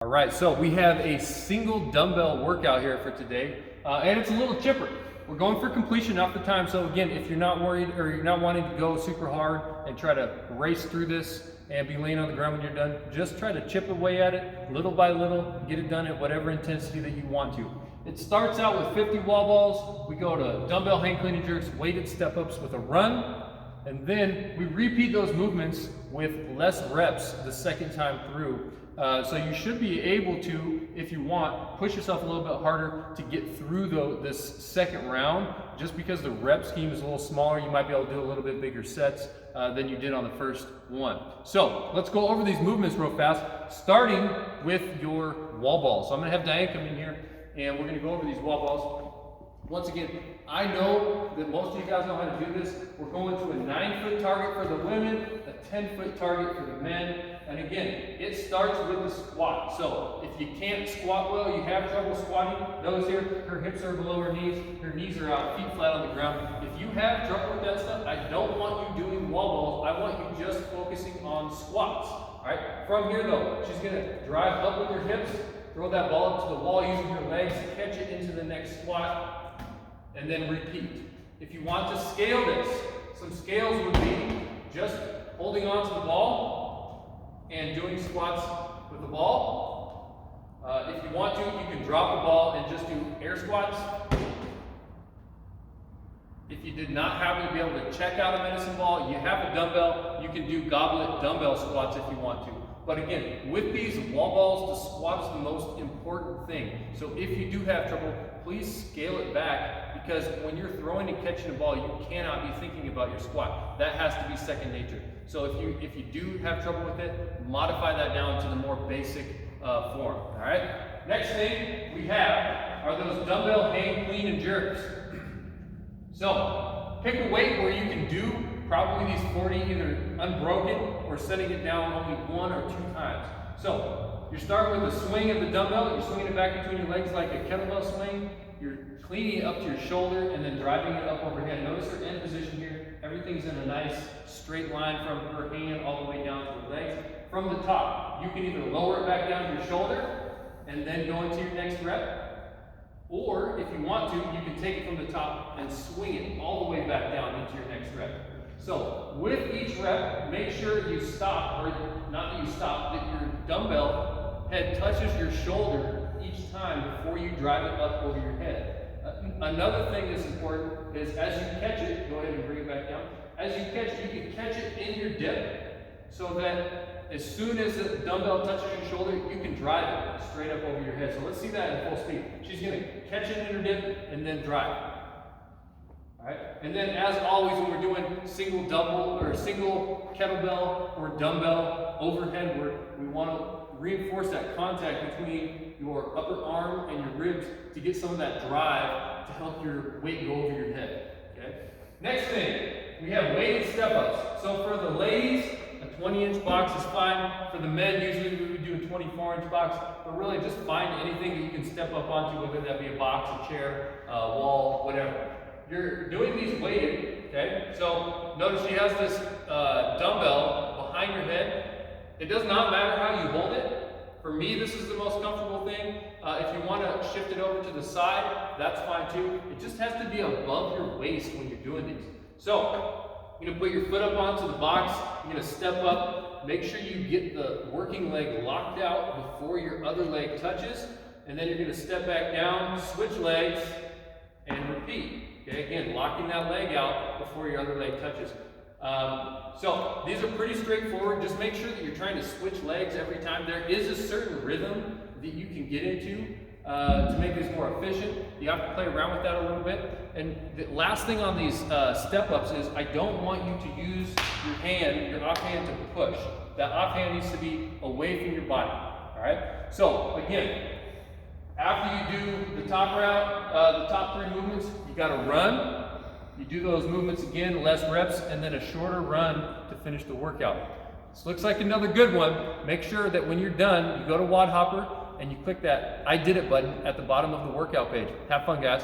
All right, so we have a single dumbbell workout here for today, and it's a little chipper. We're going for completion, not for time. So again, if you're not worried or you're not wanting to go super hard and try to race through this and be laying on the ground when you're done, just try to chip away at it little by little, get it done at whatever intensity that you want to. It starts out with 50 wall balls. We go to dumbbell hang clean and jerks, weighted step ups with a run, and then we repeat those movements with less reps the second time through. So you should be able to, if you want, push yourself a little bit harder to get through this second round. Just because the rep scheme is a little smaller, you might be able to do a little bit bigger sets than you did on the first one. So let's go over these movements real fast, starting with your wall balls. So I'm gonna have Diane come in here and we're gonna go over these wall balls. Once again, I know that most of you guys know how to do this. We're going to a 9-foot target for the women, a 10-foot target for the men. And again, it starts with the squat. So if you can't squat well, you have trouble squatting, notice here, her hips are below her knees are out, feet flat on the ground. If you have trouble with that stuff, I don't want you doing wall balls. I want you just focusing on squats. All right, from here though, she's gonna drive up with her hips, throw that ball up to the wall using her legs, catch it into the next squat, and then repeat. If you want to scale this, some scales would be just holding on to the ball and doing squats with the ball. If you want to, you can drop the ball and just do air squats. If you did not happen to be able to check out a medicine ball, you have a dumbbell, you can do goblet dumbbell squats if you want to. But again, with these wall balls, the squat is the most important thing. So if you do have trouble, please scale it back, because when you're throwing and catching a ball, you cannot be thinking about your squat. That has to be second nature. So if you do have trouble with it, modify that down to the more basic form. All right. Next thing we have are those dumbbell hang clean and jerks. So pick a weight where you can do probably these 40 either unbroken or setting it down only 1 or 2 times. So you're starting with the swing of the dumbbell, you're swinging it back between your legs like a kettlebell swing, you're cleaning it up to your shoulder and then driving it up overhead. Notice her end position here, everything's in a nice straight line from her hand all the way down to the legs. From the top, you can either lower it back down to your shoulder and then go into your next rep, or if you want to, you can take it from the top and swing it all the way back down into your next rep. So with each rep, make sure you stop, or not that you stop, that your dumbbell head touches your shoulder each time before you drive it up over your head. Another thing that's important is as you catch it, go ahead and bring it back down. As you catch it, you can catch it in your dip, so that as soon as the dumbbell touches your shoulder, you can drive it straight up over your head. So let's see that in full speed. She's gonna catch it in her dip and then drive. All right, and then as always, when we're doing single double or single kettlebell or dumbbell overhead work, we want to reinforce that contact between your upper arm and your ribs to get some of that drive to help your weight go over your head. Okay. Next thing, we have weighted step ups. So for the ladies, a 20-inch box is fine. For the men, usually we would do a 24-inch box, but really just find anything that you can step up onto, whether that be a box, a chair, a wall, whatever. You're doing these weighted, okay? So notice she has this dumbbell behind her head. It does not matter how you hold it. For me, this is the most comfortable thing. If you want to shift it over to the side, that's fine too. It just has to be above your waist when you're doing these. So you're gonna put your foot up onto the box. You're gonna step up. Make sure you get the working leg locked out before your other leg touches. And then you're gonna step back down, switch legs, and repeat. Okay, again, locking that leg out before your other leg touches. So these are pretty straightforward. Just make sure that you're trying to switch legs every time. There is a certain rhythm that you can get into to make this more efficient. You have to play around with that a little bit. And the last thing on these step-ups is I don't want you to use your hand, your offhand, to push. That offhand needs to be away from your body. All right? So again, after you do the top route, the top 3 movements, you got to run. You do those movements again, less reps, and then a shorter run to finish the workout. This looks like another good one. Make sure that when you're done, you go to WOD Hopper and you click that I did it button at the bottom of the workout page. Have fun, guys.